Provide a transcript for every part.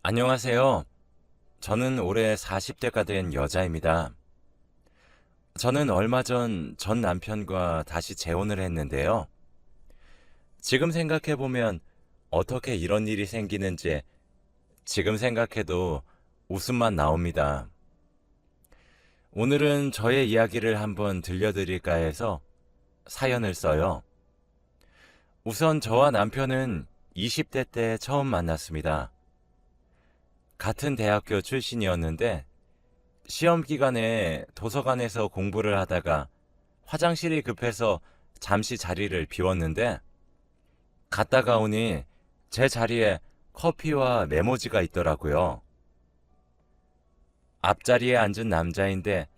안녕하세요. 저는 올해 40대가 된 여자입니다. 저는 얼마 전 남편과 다시 재혼을 했는데요. 지금 생각해보면 어떻게 이런 일이 생기는지 지금 생각해도 웃음만 나옵니다. 오늘은 저의 이야기를 한번 들려드릴까 해서 사연을 써요. 우선 저와 남편은 20대 때 처음 만났습니다. 같은 대학교 출신이었는데 시험 기간에 도서관에서 공부를 하다가 화장실이 급해서 잠시 자리를 비웠는데 갔다가 오니 제 자리에 커피와 메모지가 있더라고요. 앞자리에 앉은 남자인데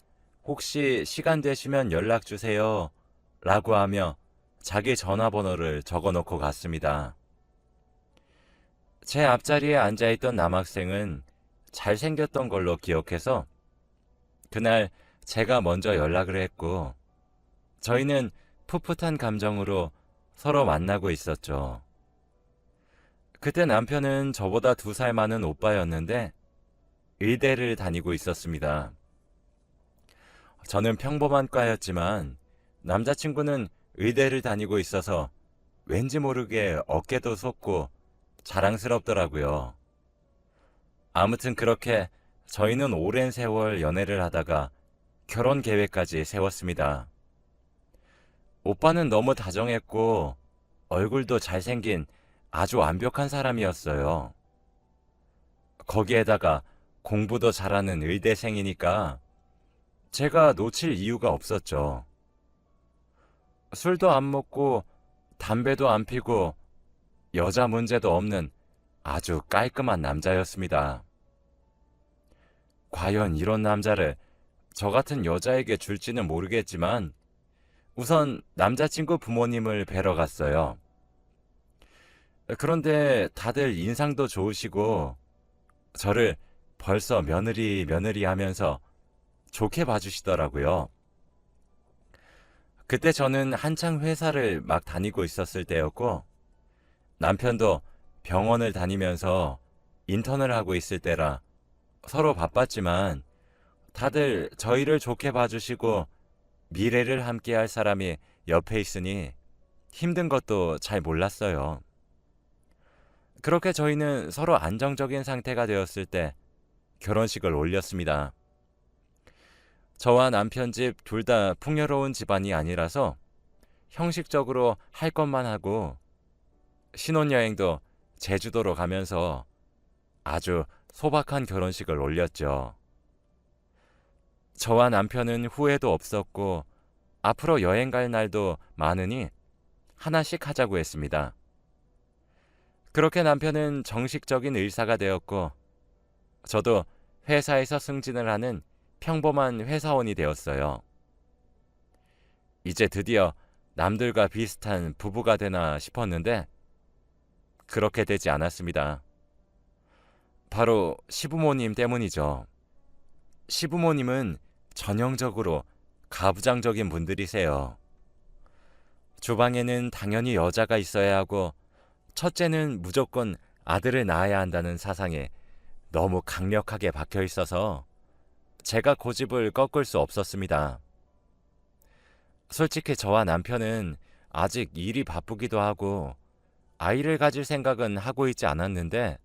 혹시 시간 되시면 연락 주세요 라고 하며 자기 전화번호를 적어 놓고 갔습니다. 제 앞자리에 앉아있던 남학생은 잘생겼던 걸로 기억해서 그날 제가 먼저 연락을 했고 저희는 풋풋한 감정으로 서로 만나고 있었죠. 그때 남편은 저보다 2살 많은 오빠였는데 의대를 다니고 있었습니다. 저는 평범한 과였지만 남자친구는 의대를 다니고 있어서 왠지 모르게 어깨도 솟고 자랑스럽더라고요. 아무튼 그렇게 저희는 오랜 세월 연애를 하다가 결혼 계획까지 세웠습니다. 오빠는 너무 다정했고 얼굴도 잘생긴 아주 완벽한 사람이었어요. 거기에다가 공부도 잘하는 의대생이니까 제가 놓칠 이유가 없었죠. 술도 안 먹고 담배도 안 피고 여자 문제도 없는 아주 깔끔한 남자였습니다. 과연 이런 남자를 저 같은 여자에게 줄지는 모르겠지만 우선 남자친구 부모님을 뵈러 갔어요. 그런데 다들 인상도 좋으시고 저를 벌써 며느리 하면서 좋게 봐주시더라고요. 그때 저는 한창 회사를 막 다니고 있었을 때였고 남편도 병원을 다니면서 인턴을 하고 있을 때라 서로 바빴지만 다들 저희를 좋게 봐주시고 미래를 함께 할 사람이 옆에 있으니 힘든 것도 잘 몰랐어요. 그렇게 저희는 서로 안정적인 상태가 되었을 때 결혼식을 올렸습니다. 저와 남편 집 둘 다 풍요로운 집안이 아니라서 형식적으로 할 것만 하고 신혼여행도 제주도로 가면서 아주 소박한 결혼식을 올렸죠. 저와 남편은 후회도 없었고 앞으로 여행 갈 날도 많으니 하나씩 하자고 했습니다. 그렇게 남편은 정식적인 의사가 되었고 저도 회사에서 승진을 하는 평범한 회사원이 되었어요. 이제 드디어 남들과 비슷한 부부가 되나 싶었는데 그렇게 되지 않았습니다. 바로 시부모님 때문이죠. 시부모님은 전형적으로 가부장적인 분들이세요. 주방에는 당연히 여자가 있어야 하고 첫째는 무조건 아들을 낳아야 한다는 사상에 너무 강력하게 박혀 있어서 제가 고집을 꺾을 수 없었습니다. 솔직히 저와 남편은 아직 일이 바쁘기도 하고 아이를 가질 생각은 하고 있지 않았는데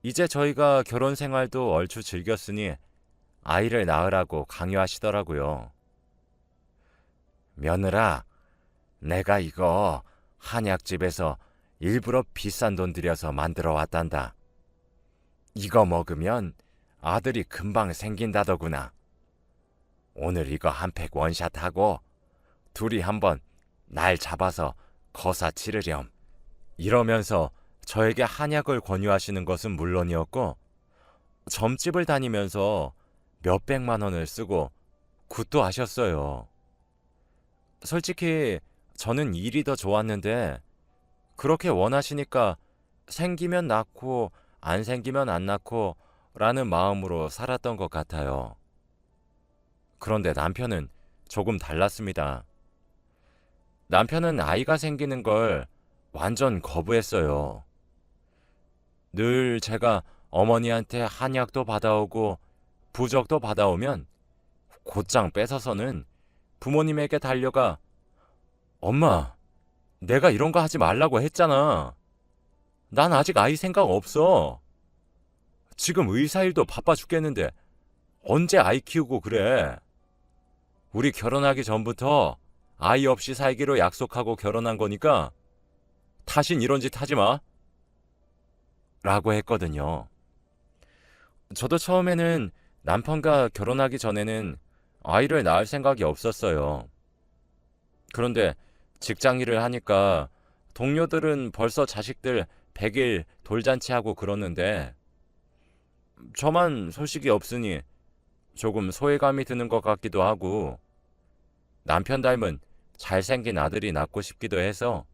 이제 저희가 결혼 생활도 얼추 즐겼으니 아이를 낳으라고 강요하시더라고요. 며느라, 내가 이거 한약집에서 일부러 비싼 돈 들여서 만들어 왔단다. 이거 먹으면 아들이 금방 생긴다더구나. 오늘 이거 한 팩 원샷하고 둘이 한번 날 잡아서 거사 치르렴. 이러면서 저에게 한약을 권유하시는 것은 물론이었고 점집을 다니면서 몇백만 원을 쓰고 굿도 하셨어요. 솔직히 저는 일이 더 좋았는데 그렇게 원하시니까 생기면 낳고 안 생기면 안 낳고 라는 마음으로 살았던 것 같아요. 그런데 남편은 조금 달랐습니다. 남편은 아이가 생기는 걸 완전 거부했어요. 늘 제가 어머니한테 한약도 받아오고 부적도 받아오면 곧장 뺏어서는 부모님에게 달려가 엄마, 내가 이런 거 하지 말라고 했잖아. 난 아직 아이 생각 없어. 지금 의사 일도 바빠 죽겠는데 언제 아이 키우고 그래? 우리 결혼하기 전부터 아이 없이 살기로 약속하고 결혼한 거니까 다신 이런 짓 하지 마. 라고 했거든요. 저도 처음에는 남편과 결혼하기 전에는 아이를 낳을 생각이 없었어요. 그런데 직장 일을 하니까 동료들은 벌써 자식들 100일 돌잔치하고 그러는데 저만 소식이 없으니 조금 소외감이 드는 것 같기도 하고 남편 닮은 잘생긴 아들이 낳고 싶기도 해서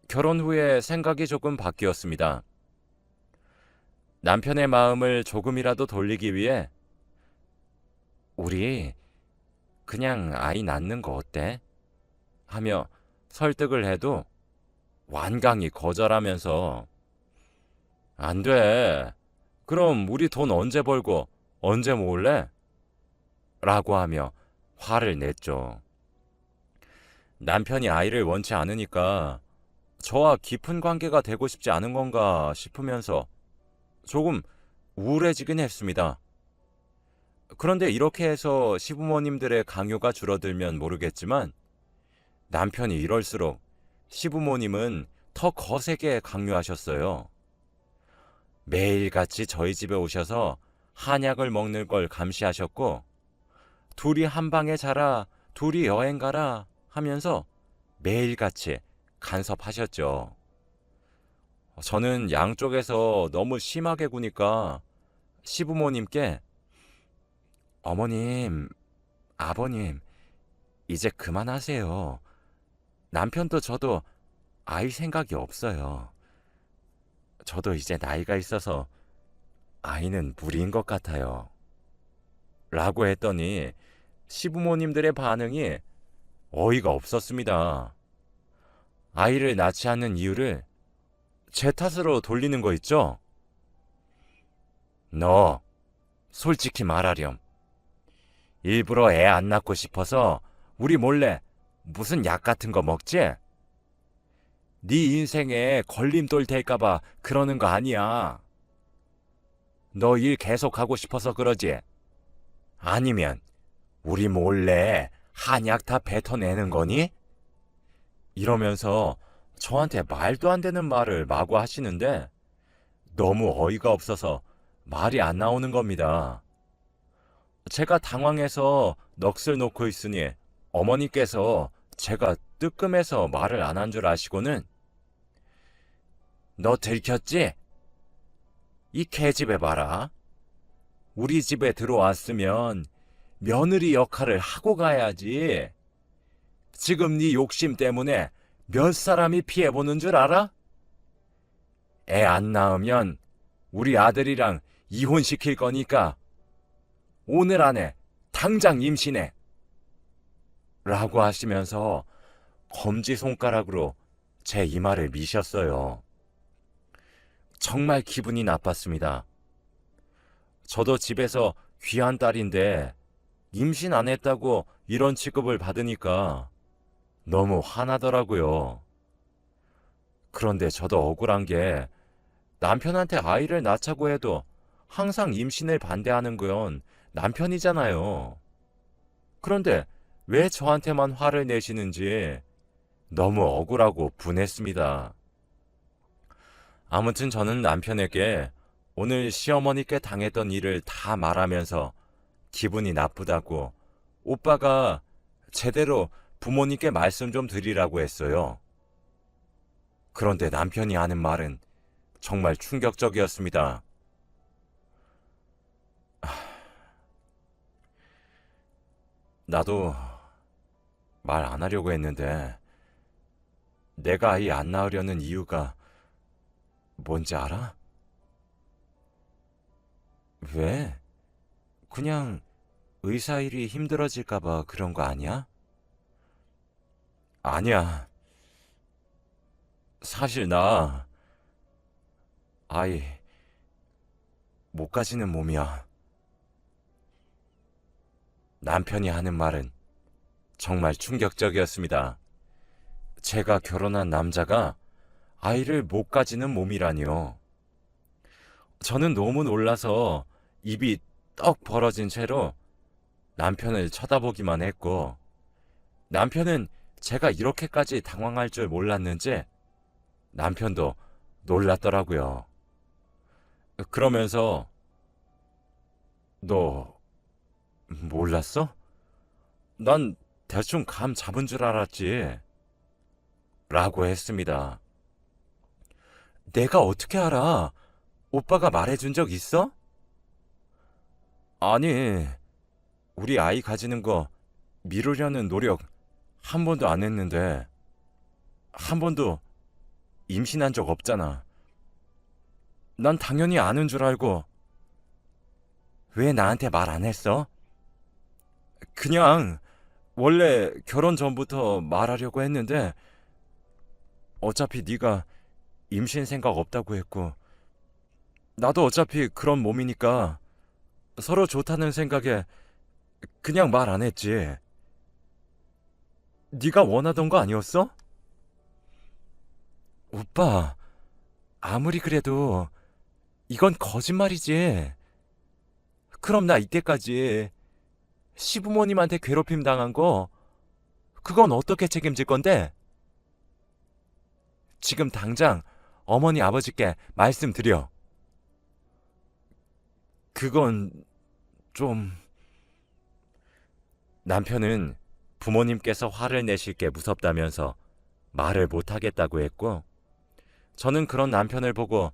결혼 후에 생각이 조금 바뀌었습니다. 남편의 마음을 조금이라도 돌리기 위해 우리 그냥 아이 낳는 거 어때? 하며 설득을 해도 완강히 거절하면서 안 돼. 그럼 우리 돈 언제 벌고 언제 모을래? 라고 하며 화를 냈죠. 남편이 아이를 원치 않으니까 저와 깊은 관계가 되고 싶지 않은 건가 싶으면서 조금 우울해지긴 했습니다. 그런데 이렇게 해서 시부모님들의 강요가 줄어들면 모르겠지만 남편이 이럴수록 시부모님은 더 거세게 강요하셨어요. 매일같이 저희 집에 오셔서 한약을 먹는 걸 감시하셨고 둘이 한 방에 자라, 둘이 여행 가라 하면서 매일같이 간섭하셨죠. 저는 양쪽에서 너무 심하게 구니까 시부모님께 어머님, 아버님, 이제 그만하세요. 남편도 저도 아이 생각이 없어요. 저도 이제 나이가 있어서 아이는 무리인 것 같아요. 라고 했더니 시부모님들의 반응이 어이가 없었습니다. 아이를 낳지 않는 이유를 제 탓으로 돌리는 거 있죠? 너 솔직히 말하렴. 일부러 애 안 낳고 싶어서 우리 몰래 무슨 약 같은 거 먹지? 네 인생에 걸림돌 될까봐 그러는 거 아니야. 너 일 계속하고 싶어서 그러지? 아니면 우리 몰래 한약 다 뱉어내는 거니? 이러면서 저한테 말도 안 되는 말을 마구 하시는데 너무 어이가 없어서 말이 안 나오는 겁니다. 제가 당황해서 넋을 놓고 있으니 어머니께서 제가 뜨끔해서 말을 안 한 줄 아시고는 너 들켰지? 이 개집애 봐라. 우리 집에 들어왔으면 며느리 역할을 하고 가야지. 지금 네 욕심 때문에 몇 사람이 피해보는 줄 알아? 애 안 낳으면 우리 아들이랑 이혼시킬 거니까 오늘 안에 당장 임신해. 라고 하시면서 검지손가락으로 제 이마를 미셨어요. 정말 기분이 나빴습니다. 저도 집에서 귀한 딸인데 임신 안 했다고 이런 취급을 받으니까 너무 화나더라고요. 그런데 저도 억울한 게 남편한테 아이를 낳자고 해도 항상 임신을 반대하는 건 남편이잖아요. 그런데 왜 저한테만 화를 내시는지 너무 억울하고 분했습니다. 아무튼 저는 남편에게 오늘 시어머니께 당했던 일을 다 말하면서 기분이 나쁘다고 오빠가 제대로 부모님께 말씀 좀 드리라고 했어요. 그런데 남편이 하는 말은 정말 충격적이었습니다. 나도 말 안 하려고 했는데 내가 아이 안 낳으려는 이유가 뭔지 알아? 왜? 그냥 의사 일이 힘들어질까봐 그런 거 아니야? 아니야. 사실 나 아이 못 가지는 몸이야. 남편이 하는 말은 정말 충격적이었습니다. 제가 결혼한 남자가 아이를 못 가지는 몸이라니요. 저는 너무 놀라서 입이 떡 벌어진 채로 남편을 쳐다보기만 했고, 남편은 제가 이렇게까지 당황할 줄 몰랐는지 남편도 놀랐더라고요. 그러면서 너 몰랐어? 난 대충 감 잡은 줄 알았지. 라고 했습니다. 내가 어떻게 알아? 오빠가 말해준 적 있어? 아니, 우리 아이 가지는 거 미루려는 노력 한 번도 안 했는데, 한 번도 임신한 적 없잖아. 난 당연히 아는 줄 알고 왜 나한테 말 안 했어? 그냥 원래 결혼 전부터 말하려고 했는데 어차피 네가 임신 생각 없다고 했고 나도 어차피 그런 몸이니까 서로 좋다는 생각에 그냥 말 안 했지. 네가 원하던 거 아니었어? 오빠, 아무리 그래도 이건 거짓말이지. 그럼 나 이때까지 시부모님한테 괴롭힘 당한 거 그건 어떻게 책임질 건데? 지금 당장 어머니 아버지께 말씀드려. 그건 좀... 남편은 부모님께서 화를 내실 게 무섭다면서 말을 못하겠다고 했고, 저는 그런 남편을 보고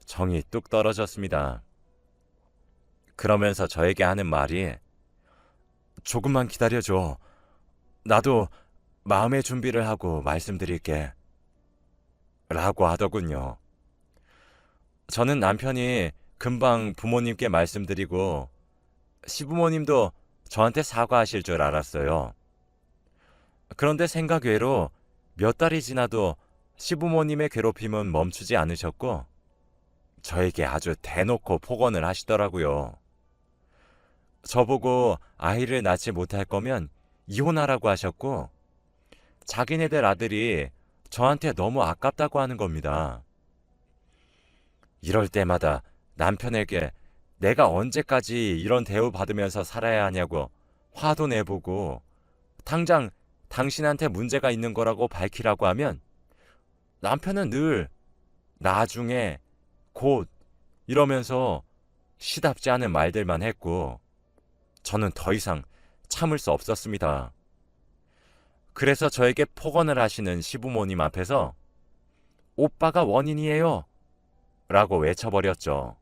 정이 뚝 떨어졌습니다. 그러면서 저에게 하는 말이 조금만 기다려줘. 나도 마음의 준비를 하고 말씀드릴게. 라고 하더군요. 저는 남편이 금방 부모님께 말씀드리고 시부모님도 저한테 사과하실 줄 알았어요. 그런데 생각 외로 몇 달이 지나도 시부모님의 괴롭힘은 멈추지 않으셨고 저에게 아주 대놓고 폭언을 하시더라고요. 저보고 아이를 낳지 못할 거면 이혼하라고 하셨고 자기네들 아들이 저한테 너무 아깝다고 하는 겁니다. 이럴 때마다 남편에게 내가 언제까지 이런 대우 받으면서 살아야 하냐고 화도 내보고 당장 당신한테 문제가 있는 거라고 밝히라고 하면 남편은 늘 나중에 곧 이러면서 시답지 않은 말들만 했고 저는 더 이상 참을 수 없었습니다. 그래서 저에게 폭언을 하시는 시부모님 앞에서 오빠가 원인이에요 라고 외쳐버렸죠.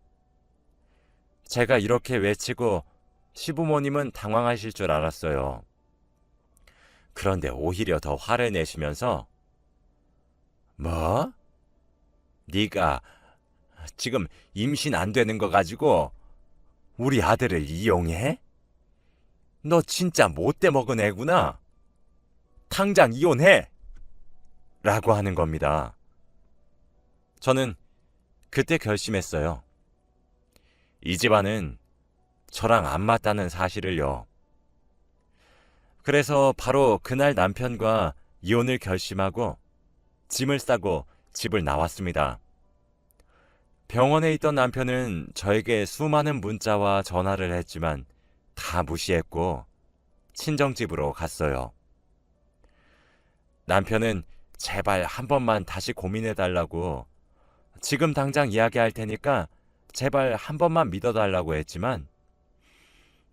제가 이렇게 외치고 시부모님은 당황하실 줄 알았어요. 그런데 오히려 더 화를 내시면서 뭐? 네가 지금 임신 안 되는 거 가지고 우리 아들을 이용해? 너 진짜 못돼 먹은 애구나. 당장 이혼해! 라고 하는 겁니다. 저는 그때 결심했어요. 이 집안은 저랑 안 맞다는 사실을요. 그래서 바로 그날 남편과 이혼을 결심하고 짐을 싸고 집을 나왔습니다. 병원에 있던 남편은 저에게 수많은 문자와 전화를 했지만 다 무시했고 친정집으로 갔어요. 남편은 제발 한 번만 다시 고민해달라고 지금 당장 이야기할 테니까 제발 한 번만 믿어달라고 했지만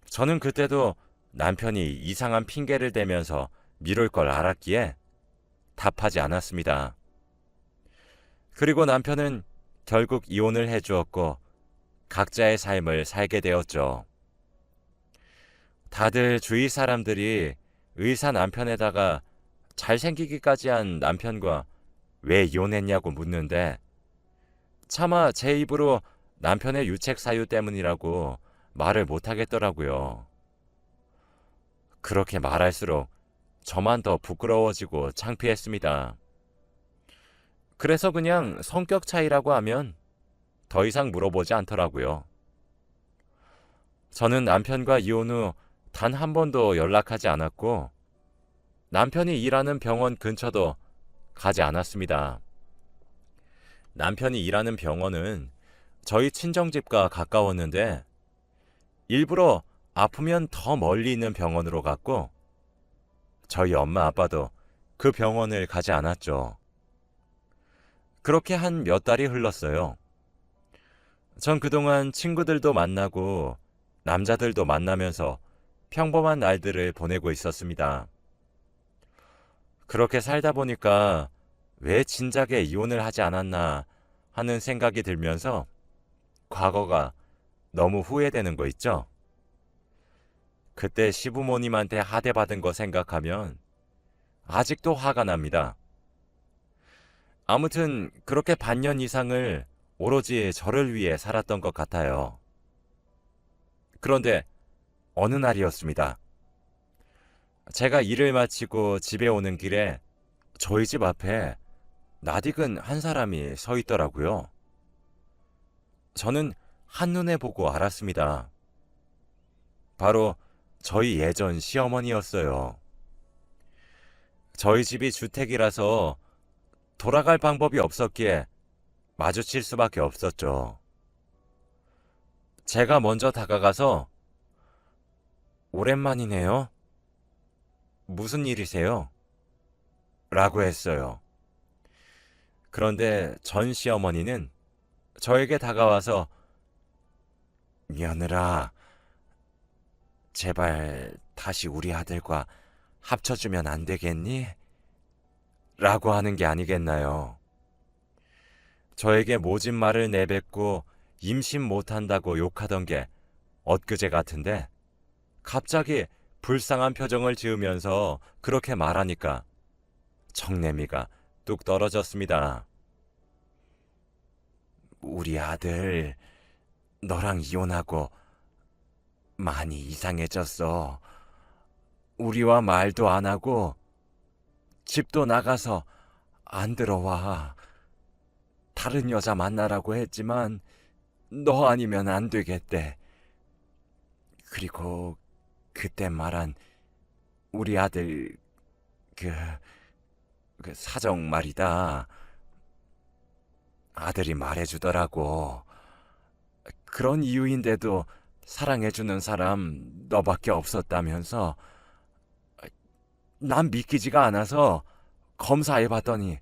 저는 그때도 남편이 이상한 핑계를 대면서 미룰 걸 알았기에 답하지 않았습니다. 그리고 남편은 결국 이혼을 해주었고 각자의 삶을 살게 되었죠. 다들 주위 사람들이 의사 남편에다가 잘생기기까지 한 남편과 왜 이혼했냐고 묻는데 차마 제 입으로 남편의 유책 사유 때문이라고 말을 못하겠더라고요. 그렇게 말할수록 저만 더 부끄러워지고 창피했습니다. 그래서 그냥 성격 차이라고 하면 더 이상 물어보지 않더라고요. 저는 남편과 이혼 후 단 한 번도 연락하지 않았고 남편이 일하는 병원 근처도 가지 않았습니다. 남편이 일하는 병원은 저희 친정집과 가까웠는데 일부러 아프면 더 멀리 있는 병원으로 갔고 저희 엄마 아빠도 그 병원을 가지 않았죠. 그렇게 한 몇 달이 흘렀어요. 전 그동안 친구들도 만나고 남자들도 만나면서 평범한 날들을 보내고 있었습니다. 그렇게 살다 보니까 왜 진작에 이혼을 하지 않았나 하는 생각이 들면서 과거가 너무 후회되는 거 있죠? 그때 시부모님한테 하대받은 거 생각하면 아직도 화가 납니다. 아무튼 그렇게 반년 이상을 오로지 저를 위해 살았던 것 같아요. 그런데 어느 날이었습니다. 제가 일을 마치고 집에 오는 길에 저희 집 앞에 낯익은 한 사람이 서 있더라고요. 저는 한눈에 보고 알았습니다. 바로 저희 예전 시어머니였어요. 저희 집이 주택이라서 돌아갈 방법이 없었기에 마주칠 수밖에 없었죠. 제가 먼저 다가가서 오랜만이네요. 무슨 일이세요? 라고 했어요. 그런데 전 시어머니는 저에게 다가와서 며느라, 제발 다시 우리 아들과 합쳐주면 안 되겠니? 라고 하는 게 아니겠나요? 저에게 모진 말을 내뱉고 임신 못한다고 욕하던 게 엊그제 같은데 갑자기 불쌍한 표정을 지으면서 그렇게 말하니까 정내미가 뚝 떨어졌습니다. 우리 아들 너랑 이혼하고 많이 이상해졌어. 우리와 말도 안 하고 집도 나가서 안 들어와. 다른 여자 만나라고 했지만 너 아니면 안 되겠대. 그리고 그때 말한 우리 아들 그 사정 말이다. 아들이 말해주더라고. 그런 이유인데도 사랑해주는 사람 너밖에 없었다면서. 난 믿기지가 않아서 검사해봤더니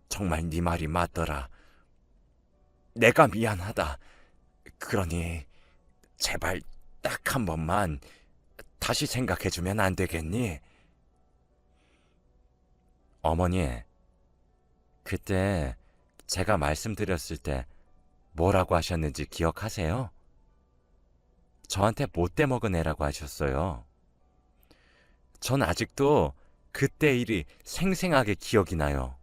정말 네 말이 맞더라. 내가 미안하다. 그러니 제발 딱 한 번만 다시 생각해주면 안 되겠니? 어머니, 그때 제가 말씀드렸을 때 뭐라고 하셨는지 기억하세요? 저한테 못돼 먹은 애라고 하셨어요. 전 아직도 그때 일이 생생하게 기억이 나요.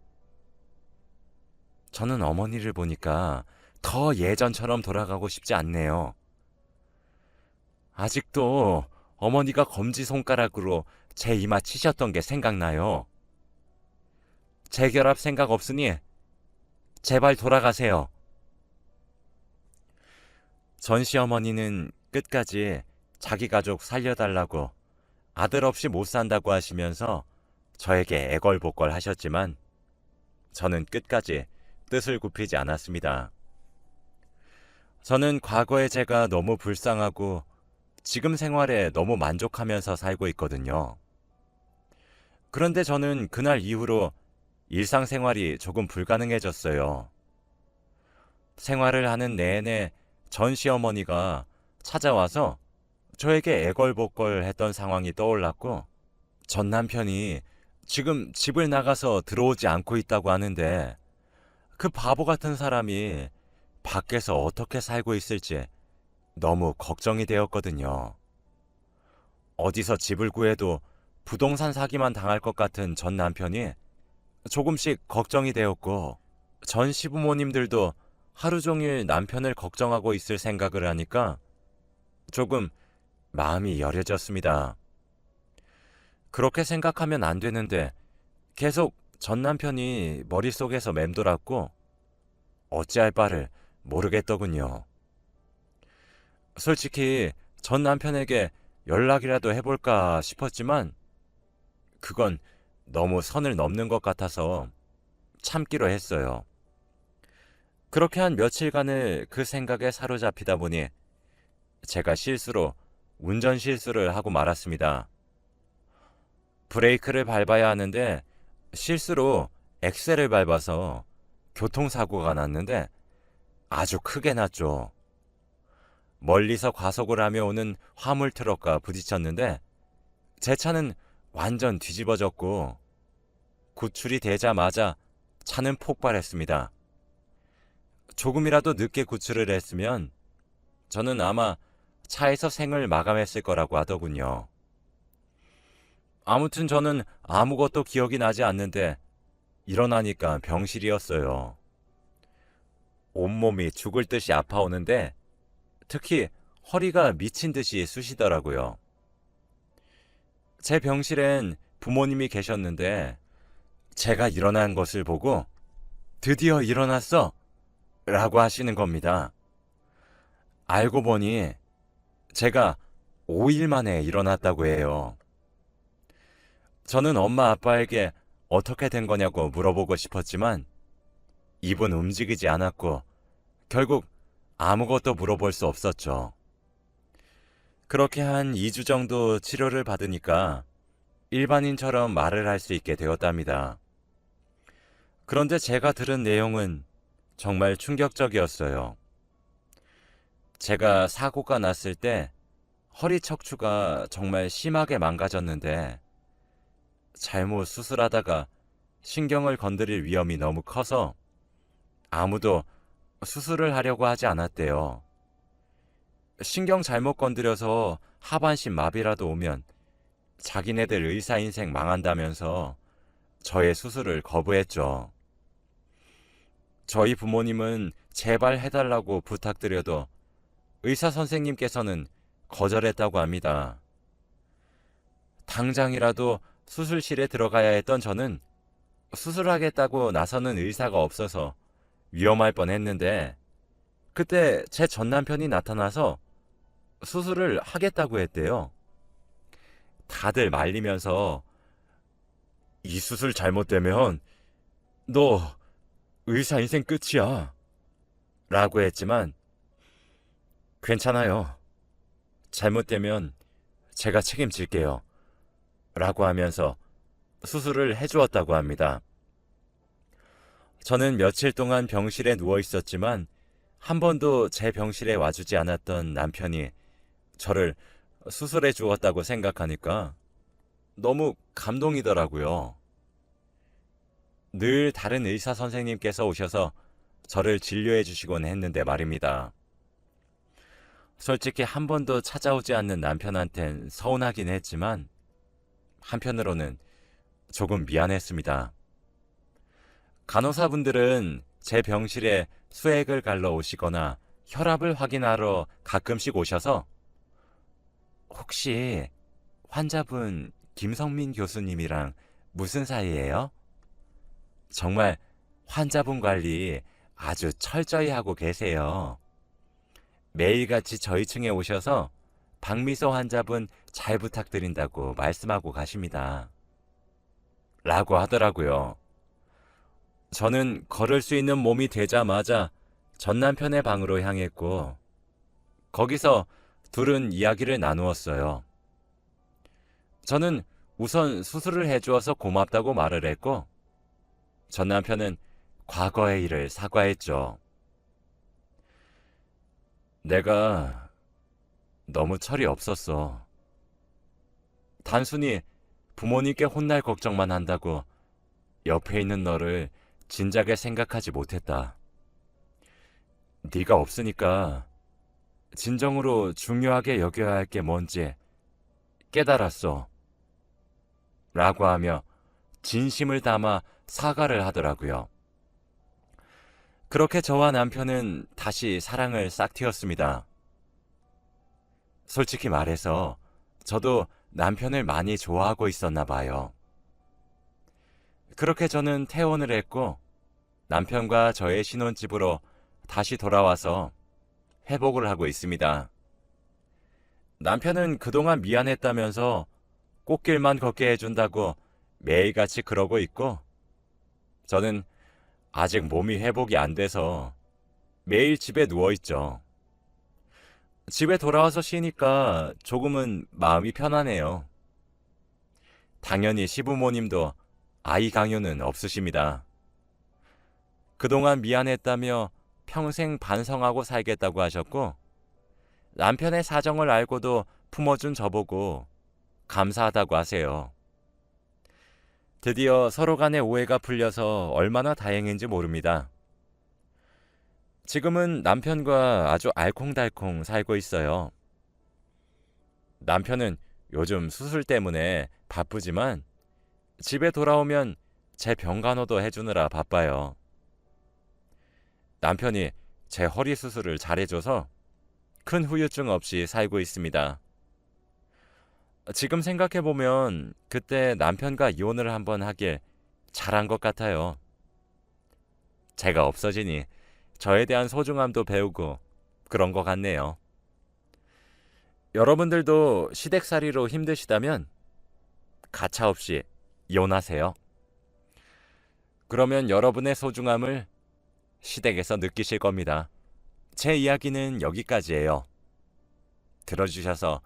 저는 어머니를 보니까 더 예전처럼 돌아가고 싶지 않네요. 아직도 어머니가 검지손가락으로 제 이마 치셨던 게 생각나요. 재결합 생각 없으니 제발 돌아가세요. 전 시어머니는 끝까지 자기 가족 살려달라고 아들 없이 못 산다고 하시면서 저에게 애걸복걸 하셨지만 저는 끝까지 뜻을 굽히지 않았습니다. 저는 과거의 제가 너무 불쌍하고 지금 생활에 너무 만족하면서 살고 있거든요. 그런데 저는 그날 이후로 일상생활이 조금 불가능해졌어요. 생활을 하는 내내 전 시어머니가 찾아와서 저에게 애걸복걸 했던 상황이 떠올랐고 전 남편이 지금 집을 나가서 들어오지 않고 있다고 하는데 그 바보 같은 사람이 밖에서 어떻게 살고 있을지 너무 걱정이 되었거든요. 어디서 집을 구해도 부동산 사기만 당할 것 같은 전 남편이 조금씩 걱정이 되었고 전 시부모님들도 하루 종일 남편을 걱정하고 있을 생각을 하니까 조금 마음이 여려졌습니다. 그렇게 생각하면 안 되는데 계속 전 남편이 머릿속에서 맴돌았고 어찌할 바를 모르겠더군요. 솔직히 전 남편에게 연락이라도 해볼까 싶었지만 그건 너무 선을 넘는 것 같아서 참기로 했어요. 그렇게 한 며칠간을 그 생각에 사로잡히다 보니 제가 실수로 운전 실수를 하고 말았습니다. 브레이크를 밟아야 하는데 실수로 엑셀을 밟아서 교통사고가 났는데 아주 크게 났죠. 멀리서 과속을 하며 오는 화물 트럭과 부딪혔는데 제 차는 완전 뒤집어졌고 구출이 되자마자 차는 폭발했습니다. 조금이라도 늦게 구출을 했으면 저는 아마 차에서 생을 마감했을 거라고 하더군요. 아무튼 저는 아무것도 기억이 나지 않는데 일어나니까 병실이었어요. 온몸이 죽을 듯이 아파오는데 특히 허리가 미친 듯이 쑤시더라고요. 제 병실엔 부모님이 계셨는데 제가 일어난 것을 보고 드디어 일어났어! 라고 하시는 겁니다. 알고 보니 제가 5일 만에 일어났다고 해요. 저는 엄마 아빠에게 어떻게 된 거냐고 물어보고 싶었지만 입은 움직이지 않았고 결국 아무것도 물어볼 수 없었죠. 그렇게 한 2주 정도 치료를 받으니까 일반인처럼 말을 할 수 있게 되었답니다. 그런데 제가 들은 내용은 정말 충격적이었어요. 제가 사고가 났을 때 허리 척추가 정말 심하게 망가졌는데 잘못 수술하다가 신경을 건드릴 위험이 너무 커서 아무도 수술을 하려고 하지 않았대요. 신경 잘못 건드려서 하반신 마비라도 오면 자기네들 의사 인생 망한다면서 저의 수술을 거부했죠. 저희 부모님은 제발 해달라고 부탁드려도 의사 선생님께서는 거절했다고 합니다. 당장이라도 수술실에 들어가야 했던 저는 수술하겠다고 나서는 의사가 없어서 위험할 뻔했는데 그때 제 전 남편이 나타나서 수술을 하겠다고 했대요. 다들 말리면서 이 수술 잘못되면 너 의사 인생 끝이야 라고 했지만 괜찮아요. 잘못되면 제가 책임질게요 라고 하면서 수술을 해주었다고 합니다. 저는 며칠 동안 병실에 누워 있었지만 한 번도 제 병실에 와주지 않았던 남편이 저를 수술해 주었다고 생각하니까 너무 감동이더라고요. 늘 다른 의사 선생님께서 오셔서 저를 진료해 주시곤 했는데 말입니다. 솔직히 한 번도 찾아오지 않는 남편한텐 서운하긴 했지만 한편으로는 조금 미안했습니다. 간호사분들은 제 병실에 수액을 갈러 오시거나 혈압을 확인하러 가끔씩 오셔서 혹시 환자분 김성민 교수님이랑 무슨 사이예요? 정말 환자분 관리 아주 철저히 하고 계세요. 매일같이 저희 층에 오셔서 박미소 환자분 잘 부탁드린다고 말씀하고 가십니다. 라고 하더라고요. 저는 걸을 수 있는 몸이 되자마자 전 남편의 방으로 향했고 거기서 둘은 이야기를 나누었어요. 저는 우선 수술을 해주어서 고맙다고 말을 했고 전 남편은 과거의 일을 사과했죠. 내가 너무 철이 없었어. 단순히 부모님께 혼날 걱정만 한다고 옆에 있는 너를 진작에 생각하지 못했다. 네가 없으니까 진정으로 중요하게 여겨야 할 게 뭔지 깨달았어. 라고 하며 진심을 담아 사과를 하더라고요. 그렇게 저와 남편은 다시 사랑을 싹 틔웠습니다. 솔직히 말해서 저도 남편을 많이 좋아하고 있었나 봐요. 그렇게 저는 퇴원을 했고 남편과 저의 신혼집으로 다시 돌아와서 회복을 하고 있습니다. 남편은 그동안 미안했다면서 꽃길만 걷게 해준다고 매일같이 그러고 있고, 저는 아직 몸이 회복이 안 돼서 매일 집에 누워있죠. 집에 돌아와서 쉬니까 조금은 마음이 편하네요. 당연히 시부모님도 아이 강요는 없으십니다. 그동안 미안했다며 평생 반성하고 살겠다고 하셨고, 남편의 사정을 알고도 품어준 저보고 감사하다고 하세요. 드디어 서로 간의 오해가 풀려서 얼마나 다행인지 모릅니다. 지금은 남편과 아주 알콩달콩 살고 있어요. 남편은 요즘 수술 때문에 바쁘지만 집에 돌아오면 제 병간호도 해주느라 바빠요. 남편이 제 허리 수술을 잘해줘서 큰 후유증 없이 살고 있습니다. 지금 생각해보면 그때 남편과 이혼을 한번 하길 잘한 것 같아요. 제가 없어지니 저에 대한 소중함도 배우고 그런 것 같네요. 여러분들도 시댁살이로 힘드시다면 가차없이 이혼하세요. 그러면 여러분의 소중함을 시댁에서 느끼실 겁니다. 제 이야기는 여기까지예요. 들어주셔서